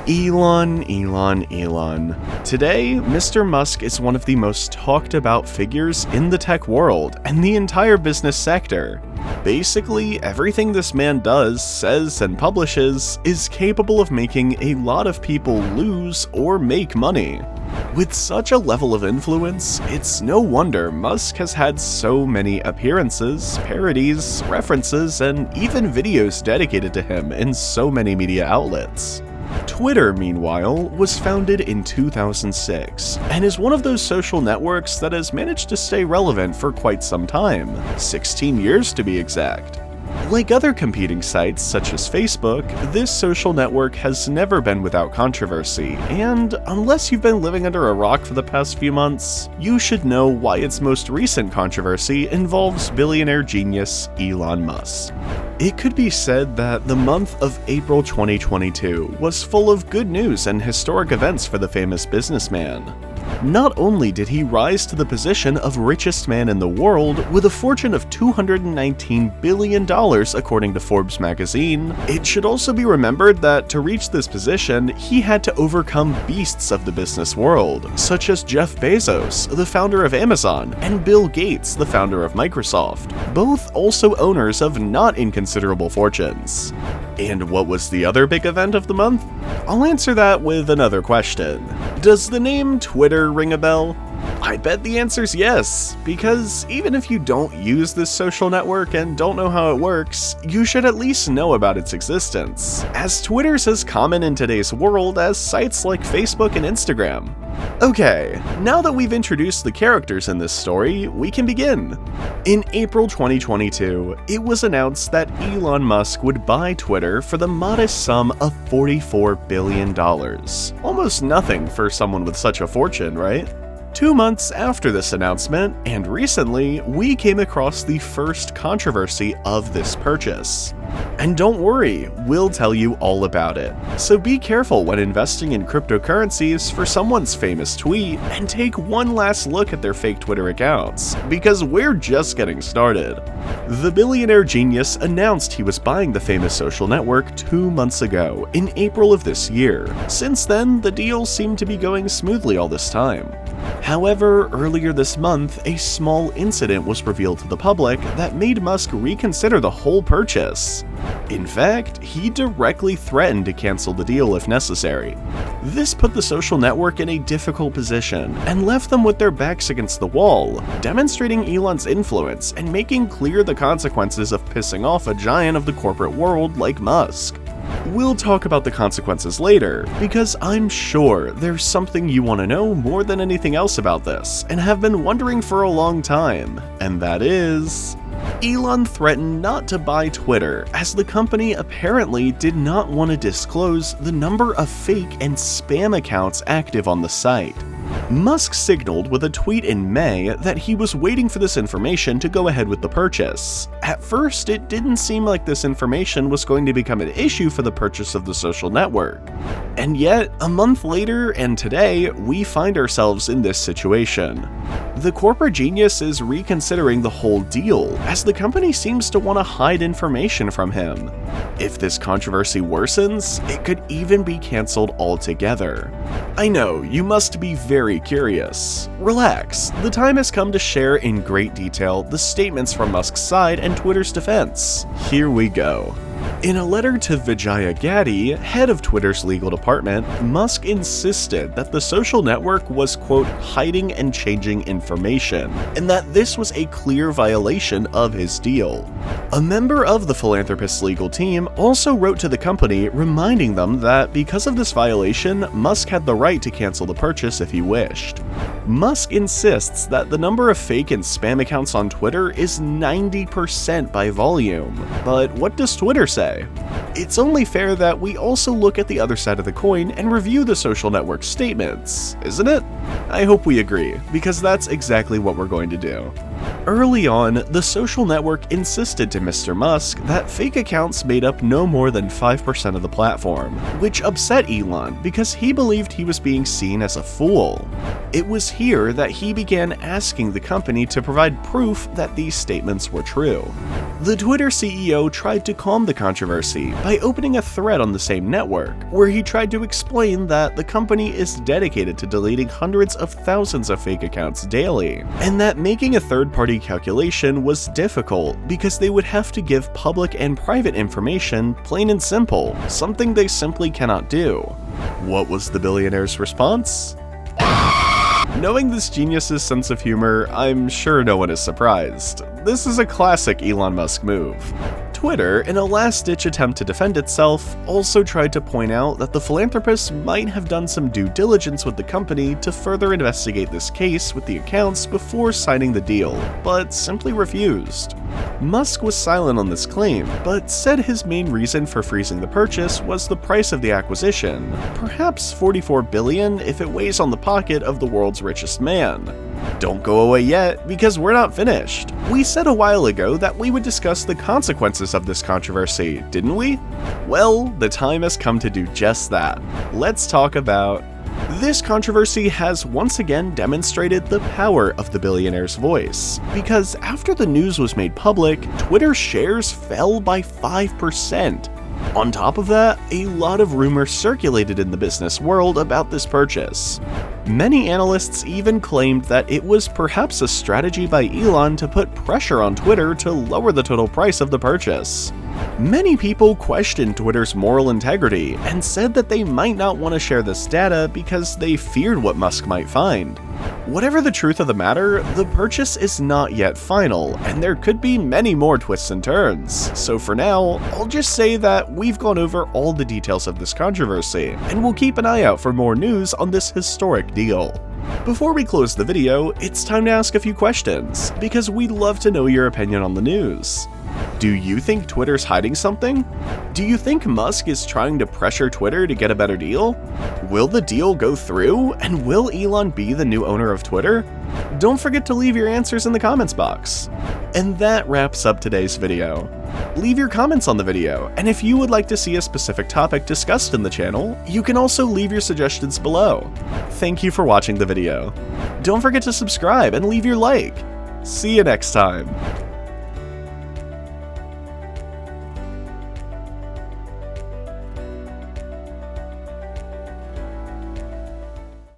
Elon. Today, Mr. Musk is one of the most talked about figures in the tech world and the entire business sector. Basically, everything this man does, says, and publishes is capable of making a lot of people lose or make money. With such a level of influence, it's no wonder Musk has had so many appearances, parodies, references, and even videos dedicated to him in so many media outlets. Twitter, meanwhile, was founded in 2006, and is one of those social networks that has managed to stay relevant for quite some time, 16 years to be exact. Like other competing sites such as Facebook, this social network has never been without controversy, and unless you've been living under a rock for the past few months, you should know why its most recent controversy involves billionaire genius Elon Musk. It could be said that the month of April 2022 was full of good news and historic events for the famous businessman. Not only did he rise to the position of richest man in the world with a fortune of $219 billion according to Forbes magazine, it should also be remembered that to reach this position, he had to overcome beasts of the business world, such as Jeff Bezzos, the founder of Amazon, and Bill Gates, the founder of Microsoft, both also owners of not inconsiderable fortunes. And what was the other big event of the month? I'll answer that with another question. Does the name Twitter ring a bell? I bet the answer's yes, because even if you don't use this social network and don't know how it works, you should at least know about its existence, as Twitter's as common in today's world as sites like Facebook and Instagram. Okay, now that we've introduced the characters in this story, we can begin. In April 2022, it was announced that Elon Musk would buy Twitter for the modest sum of $44 billion. Almost nothing for someone with such a fortune, right? 2 months after this announcement, and recently, we came across the first controversy of this purchase. And don't worry, we'll tell you all about it. So be careful when investing in cryptocurrencies for someone's famous tweet, and take one last look at their fake Twitter accounts, because we're just getting started. The billionaire genius announced he was buying the famous social network 2 months ago, in April of this year. Since then, the deal seemed to be going smoothly all this time. However, earlier this month, a small incident was revealed to the public that made Musk reconsider the whole purchase. In fact, he directly threatened to cancel the deal if necessary. This put the social network in a difficult position and left them with their backs against the wall, demonstrating Elon's influence and making clear the consequences of pissing off a giant of the corporate world like Musk. We'll talk about the consequences later, because I'm sure there's something you want to know more than anything else about this, and have been wondering for a long time, and that is... Elon threatened not to buy Twitter, as the company apparently did not want to disclose the number of fake and spam accounts active on the site. Musk signaled with a tweet in May that he was waiting for this information to go ahead with the purchase. At first, it didn't seem like this information was going to become an issue for the purchase of the social network. And yet, a month later and today, we find ourselves in this situation. The corporate genius is reconsidering the whole deal, as the company seems to want to hide information from him. If this controversy worsens, it could even be canceled altogether. I know, you must be very curious. Relax, the time has come to share in great detail the statements from Musk's side and Twitter's defense. Here we go. In a letter to Vijaya Gadde, head of Twitter's legal department, Musk insisted that the social network was, quote, hiding and changing information, and that this was a clear violation of his deal. A member of the philanthropist's legal team also wrote to the company reminding them that because of this violation, Musk had the right to cancel the purchase if he wished. Musk insists that the number of fake and spam accounts on Twitter is 90% by volume. But what does Twitter say? It's only fair that we also look at the other side of the coin and review the social network's statements, isn't it? I hope we agree, because that's exactly what we're going to do. Early on, the social network insisted to Mr. Musk that fake accounts made up no more than 5% of the platform, which upset Elon because he believed he was being seen as a fool. It was here that he began asking the company to provide proof that these statements were true. The Twitter CEO tried to calm the controversy by opening a thread on the same network, where he tried to explain that the company is dedicated to deleting hundreds of thousands of fake accounts daily, and that making a third-party calculation was difficult because they would have to give public and private information plain and simple, something they simply cannot do. What was the billionaire's response? Knowing this genius's sense of humor, I'm sure no one is surprised. This is a classic Elon Musk move. Twitter, in a last-ditch attempt to defend itself, also tried to point out that the philanthropist might have done some due diligence with the company to further investigate this case with the accounts before signing the deal, but simply refused. Musk was silent on this claim, but said his main reason for freezing the purchase was the price of the acquisition, perhaps $44 billion if it weighs on the pocket of the world's richest man. Don't go away yet, because we're not finished. We said a while ago that we would discuss the consequences of this controversy, didn't we? Well, the time has come to do just that. Let's talk about... This controversy has once again demonstrated the power of the billionaire's voice, because after the news was made public, Twitter shares fell by 5%. On top of that, a lot of rumors circulated in the business world about this purchase. Many analysts even claimed that it was perhaps a strategy by Elon to put pressure on Twitter to lower the total price of the purchase. Many people questioned Twitter's moral integrity and said that they might not want to share this data because they feared what Musk might find. Whatever the truth of the matter, the purchase is not yet final, and there could be many more twists and turns. So for now, I'll just say that we've gone over all the details of this controversy, and we'll keep an eye out for more news on this historic deal. Before we close the video, it's time to ask a few questions, because we'd love to know your opinion on the news. Do you think Twitter's hiding something? Do you think Musk is trying to pressure Twitter to get a better deal? Will the deal go through, and will Elon be the new owner of Twitter? Don't forget to leave your answers in the comments box. And that wraps up today's video. Leave your comments on the video, and if you would like to see a specific topic discussed in the channel, you can also leave your suggestions below. Thank you for watching the video. Don't forget to subscribe and leave your like. See you next time.